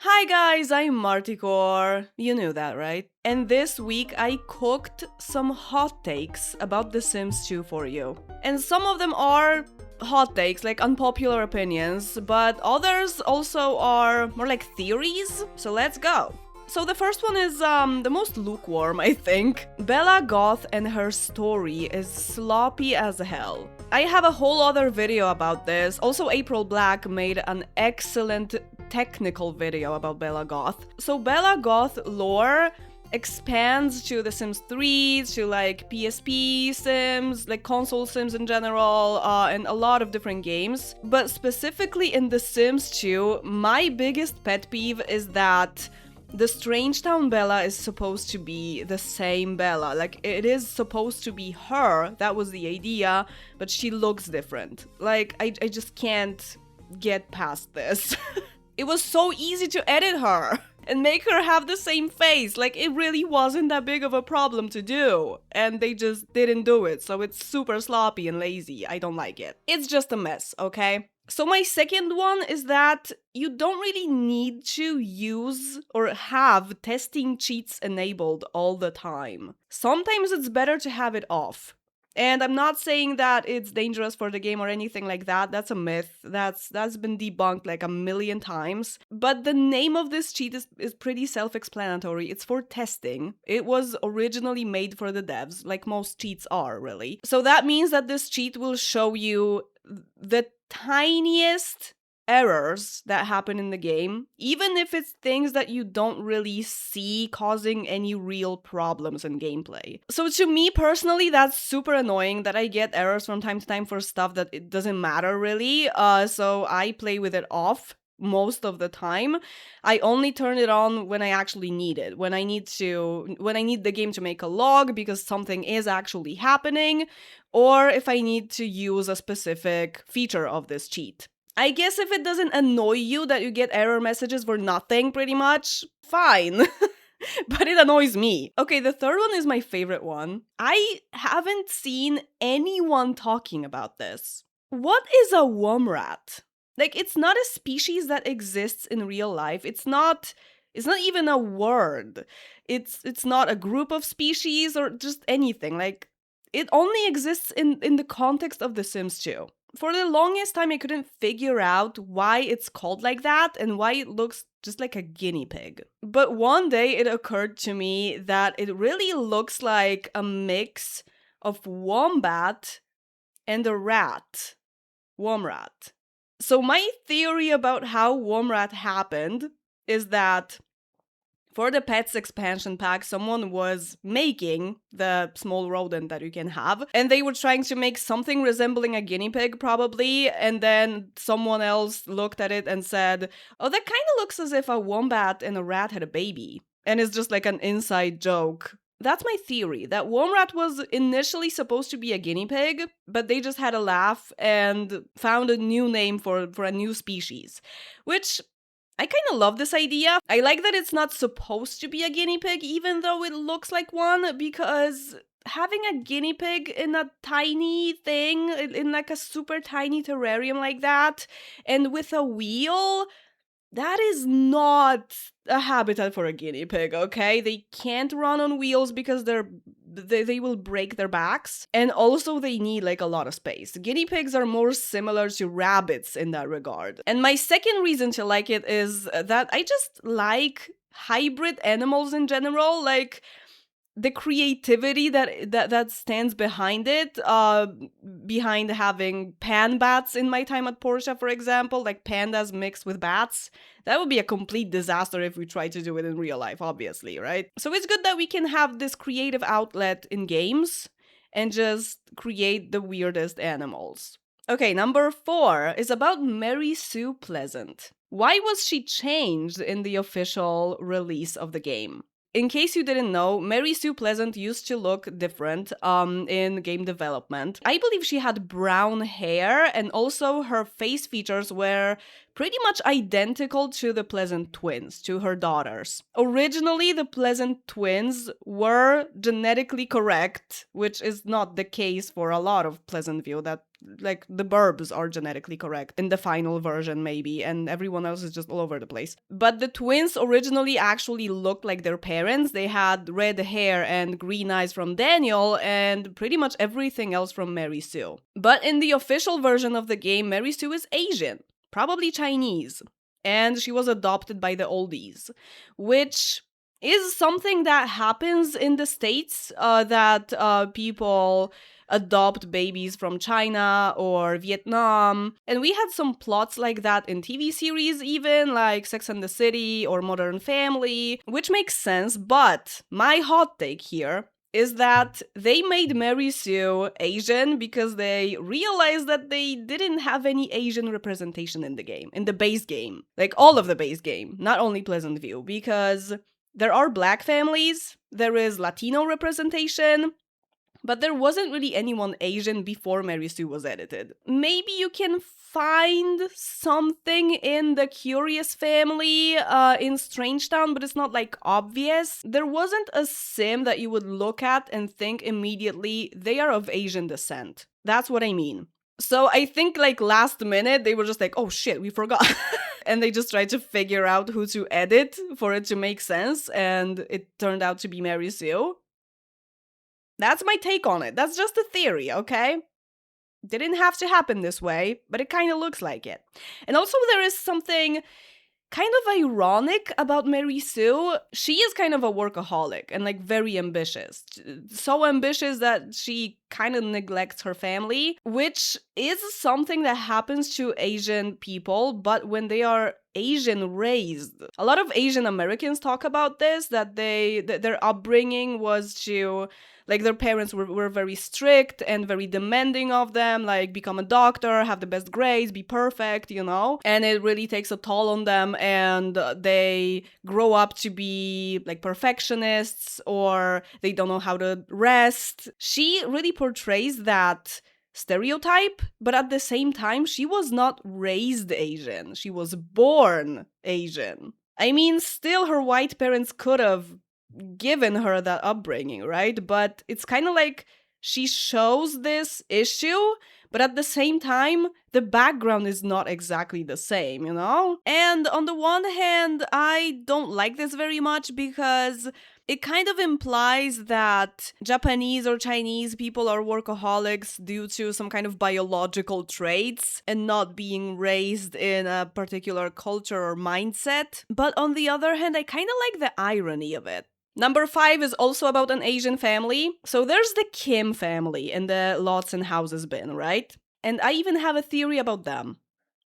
Hi guys, I'm Marticore. You knew that, right? And this week I cooked some hot takes about The Sims 2 for you. And some of them are hot takes, like unpopular opinions, but others also are more like theories. So let's go. So the first one is the most lukewarm, I think. Bella Goth and her story is sloppy as hell. I have a whole other video about this. Also, April Black made an excellent technical video about Bella Goth. So Bella Goth lore expands to The Sims 3, to like PSP Sims, like console Sims in general, and a lot of different games. But specifically in The Sims 2, my biggest pet peeve is that the Strange Town Bella is supposed to be the same Bella. Like, it is supposed to be her, that was the idea, but she looks different. Like, I just can't get past this. It was so easy to edit her and make her have the same face. Like, it really wasn't that big of a problem to do. And they just didn't do it, so it's super sloppy and lazy. I don't like it. It's just a mess, okay? So my second one is that you don't really need to use or have testing cheats enabled all the time. Sometimes it's better to have it off. And I'm not saying that it's dangerous for the game or anything like that. That's a myth. That's been debunked like a million times. But the name of this cheat is pretty self-explanatory. It's for testing. It was originally made for the devs, like most cheats are, really. So that means that this cheat will show you the tiniest errors that happen in the game, even if it's things that you don't really see causing any real problems in gameplay. So to me personally, that's super annoying that I get errors from time to time for stuff that it doesn't matter really. So I play with it off most of the time. I only turn it on when I actually need it. When I need the game to make a log because something is actually happening, or if I need to use a specific feature of this cheat. I guess if it doesn't annoy you that you get error messages for nothing, pretty much, fine. But it annoys me. Okay, the third one is my favorite one. I haven't seen anyone talking about this. What is a Womrat? Like, it's not a species that exists in real life. It's not even a word. It's not a group of species or just anything. Like, it only exists in the context of The Sims 2. For the longest time, I couldn't figure out why it's called like that and why it looks just like a guinea pig. But one day it occurred to me that it really looks like a mix of wombat and a rat. Womrat. So my theory about how Womrat happened is that for the Pets expansion pack, someone was making the small rodent that you can have, and they were trying to make something resembling a guinea pig, probably, and then someone else looked at it and said, oh, that kind of looks as if a wombat and a rat had a baby, and it's just like an inside joke. That's my theory, that Womrat was initially supposed to be a guinea pig, but they just had a laugh and found a new name for a new species, which I kind of love this idea. I like that it's not supposed to be a guinea pig, even though it looks like one, because having a guinea pig in a tiny thing, in like a super tiny terrarium like that, and with a wheel, that is not a habitat for a guinea pig, okay? They can't run on wheels because they will break their backs. And also they need like a lot of space. Guinea pigs are more similar to rabbits in that regard. And my second reason to like it is that I just like hybrid animals in general. Like, the creativity that stands behind it, behind having pan bats in my time at Porsche, for example, like pandas mixed with bats. That would be a complete disaster if we tried to do it in real life, obviously, right? So it's good that we can have this creative outlet in games and just create the weirdest animals. Okay, number 4 is about Mary Sue Pleasant. Why was she changed in the official release of the game? In case you didn't know, Mary Sue Pleasant used to look different in game development. I believe she had brown hair, and also her face features were pretty much identical to the Pleasant twins, to her daughters. Originally, the Pleasant twins were genetically correct, which is not the case for a lot of Pleasantview, that like the Burbs are genetically correct in the final version maybe, and everyone else is just all over the place. But the twins originally actually looked like their parents. They had red hair and green eyes from Daniel and pretty much everything else from Mary Sue. But in the official version of the game, Mary Sue is Asian, probably Chinese, and she was adopted by the oldies, which is something that happens in the States, that people adopt babies from China or Vietnam. And we had some plots like that in TV series even, like Sex and the City or Modern Family, which makes sense, but my hot take here is that they made Mary Sue Asian because they realized that they didn't have any Asian representation in the game, in the base game. Like all of the base game, not only Pleasantview, because there are black families, there is Latino representation, but there wasn't really anyone Asian before Mary Sue was edited. Maybe you can find something in the Curious family in Strangetown, but it's not like obvious. There wasn't a sim that you would look at and think immediately they are of Asian descent. That's what I mean. So I think like last minute they were just like, oh shit, we forgot. And they just tried to figure out who to edit for it to make sense, and it turned out to be Mary Sue. That's my take on it. That's just a theory, okay? Didn't have to happen this way, but it kind of looks like it. And also there is something kind of ironic about Mary Sue. She is kind of a workaholic and like very ambitious. So ambitious that she kind of neglects her family, which is something that happens to Asian people, but when they are Asian raised. A lot of Asian Americans talk about this, that their upbringing was to, like, their parents were very strict and very demanding of them, like become a doctor, have the best grades, be perfect, you know? And it really takes a toll on them, and they grow up to be like perfectionists, or they don't know how to rest. She really portrays that stereotype, but at the same time, she was not raised Asian. She was born Asian. I mean, still her white parents could have given her that upbringing, right? But it's kind of like she shows this issue, but at the same time, the background is not exactly the same, you know? And on the one hand, I don't like this very much because it kind of implies that Japanese or Chinese people are workaholics due to some kind of biological traits and not being raised in a particular culture or mindset. But on the other hand, I kind of like the irony of it. Number 5 is also about an Asian family. So there's the Kim family in the Lots and Houses bin, right? And I even have a theory about them.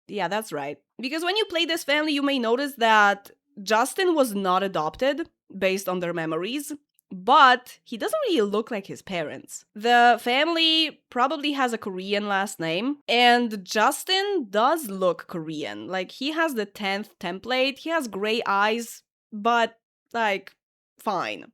Yeah, that's right. Because when you play this family, you may notice that Justin was not adopted based on their memories, but he doesn't really look like his parents. The family probably has a Korean last name, and Justin does look Korean. Like, he has the 10th template, he has gray eyes, but, like, fine.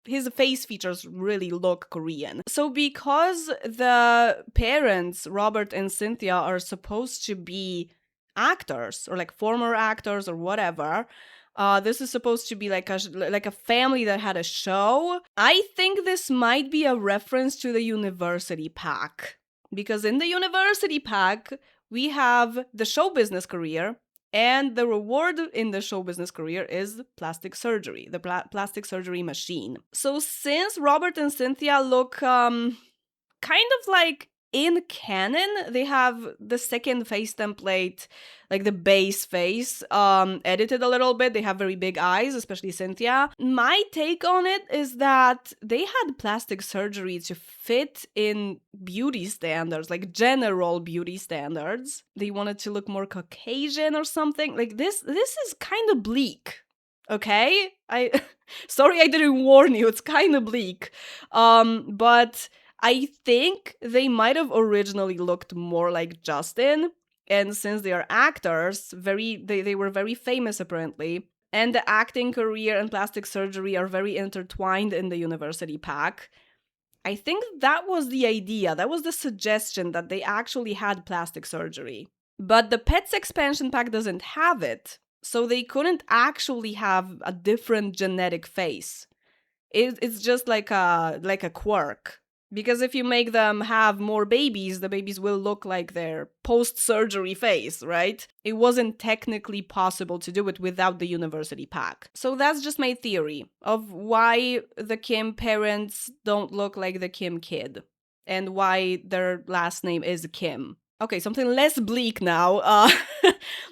His face features really look Korean. So because the parents, Robert and Cynthia, are supposed to be actors, or like former actors or whatever, this is supposed to be like a family that had a show. I think this might be a reference to the University Pack. Because in the University Pack, we have the show business career, and the reward in the show business career is plastic surgery, the plastic surgery machine. So since Robert and Cynthia look kind of like in canon, they have the second face template, like the base face, edited a little bit. They have very big eyes, especially Cynthia. My take on it is that they had plastic surgery to fit in beauty standards, like general beauty standards. They wanted to look more Caucasian or something. Like this is kind of bleak. Okay? Sorry I didn't warn you. It's kind of bleak. But I think they might have originally looked more like Justin, and since they are actors, they were very famous apparently, and the acting career and plastic surgery are very intertwined in the University Pack. I think that was the idea, that was the suggestion, that they actually had plastic surgery. But the Pets expansion pack doesn't have it, so they couldn't actually have a different genetic face. It's just like a quirk. Because if you make them have more babies, the babies will look like their post-surgery face, right? It wasn't technically possible to do it without the university pack. So that's just my theory of why the Kim parents don't look like the Kim kid and why their last name is Kim. Okay, something less bleak now.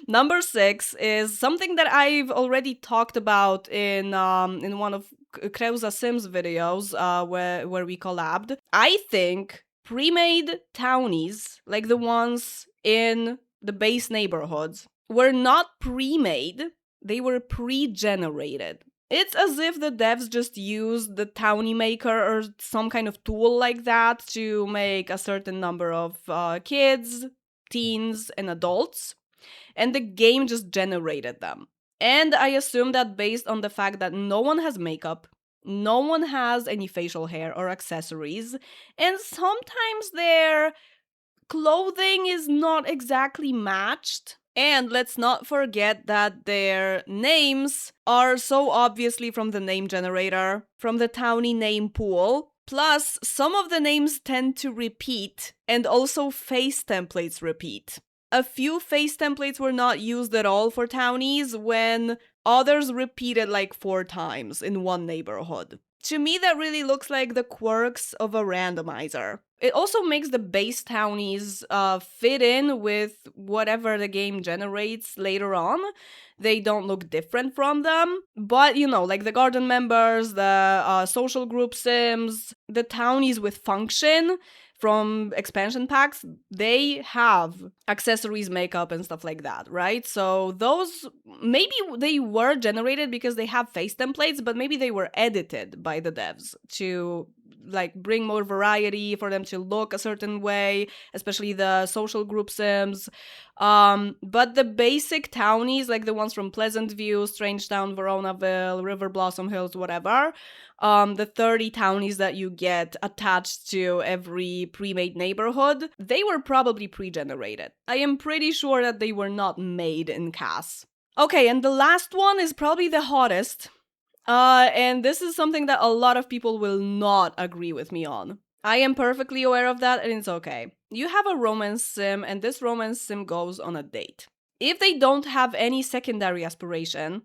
Number 6 is something that I've already talked about in one of Kreuza Sims videos where we collabed. I think pre-made townies, like the ones in the base neighborhoods, were not pre-made, they were pre-generated. It's as if the devs just used the townie maker or some kind of tool like that to make a certain number of kids, teens, and adults, and the game just generated them. And I assume that based on the fact that no one has makeup, no one has any facial hair or accessories, and sometimes their clothing is not exactly matched. And let's not forget that their names are so obviously from the name generator, from the townie name pool. Plus, some of the names tend to repeat, and also face templates repeat. A few face templates were not used at all for townies, when others repeated like 4 times in one neighborhood. To me, that really looks like the quirks of a randomizer. It also makes the base townies fit in with whatever the game generates later on. They don't look different from them. But, like the garden members, the social group sims, the townies with function from expansion packs, they have accessories, makeup, and stuff like that, right? So those, maybe they were generated because they have face templates, but maybe they were edited by the devs to like bring more variety, for them to look a certain way, especially the social group sims. But the basic townies, like the ones from Pleasant View, Strange Town, Veronaville, River Blossom Hills, whatever, the 30 townies that you get attached to every pre-made neighborhood, they were probably pre-generated. I am pretty sure that they were not made in CAS. Okay, and the last one is probably the hottest. And this is something that a lot of people will not agree with me on. I am perfectly aware of that, and it's okay. You have a romance sim, and this romance sim goes on a date. If they don't have any secondary aspiration,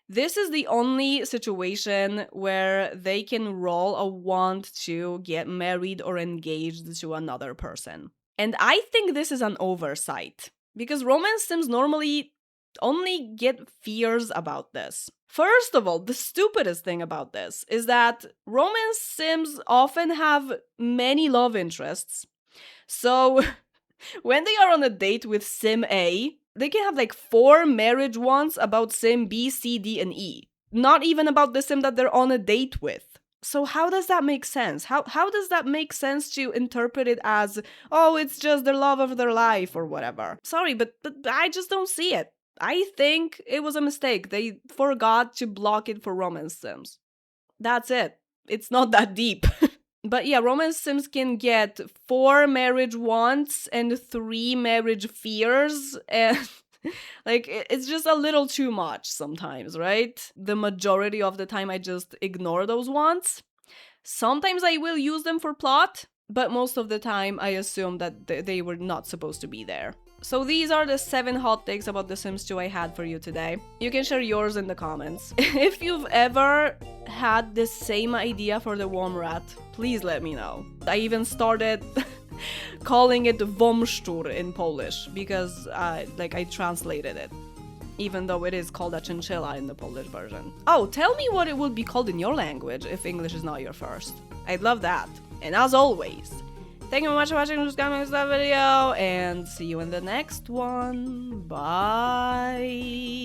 this is the only situation where they can roll a want to get married or engaged to another person. And I think this is an oversight, because romance sims normally only get fears about this. First of all, the stupidest thing about this is that romance sims often have many love interests. So when they are on a date with sim A, they can have like 4 marriage wants about sim B, C, D, and E. Not even about the sim that they're on a date with. So how does that make sense? How does that make sense to interpret it as, oh, it's just their love of their life or whatever? Sorry, but I just don't see it. I think it was a mistake. They forgot to block it for romance sims. That's it. It's not that deep. But yeah, romance sims can get 4 marriage wants and 3 marriage fears, and like it's just a little too much sometimes, right? The majority of the time I just ignore those wants. Sometimes I will use them for plot, but most of the time I assume that they were not supposed to be there. So these are the 7 hot takes about The Sims 2 I had for you today. You can share yours in the comments. If you've ever had the same idea for the Womrat, please let me know. I even started calling it Womszczur in Polish because I translated it, even though it is called a chinchilla in the Polish version. Oh, tell me what it would be called in your language if English is not your first. I'd love that. And as always, thank you very much for watching this video, and see you in the next one. Bye!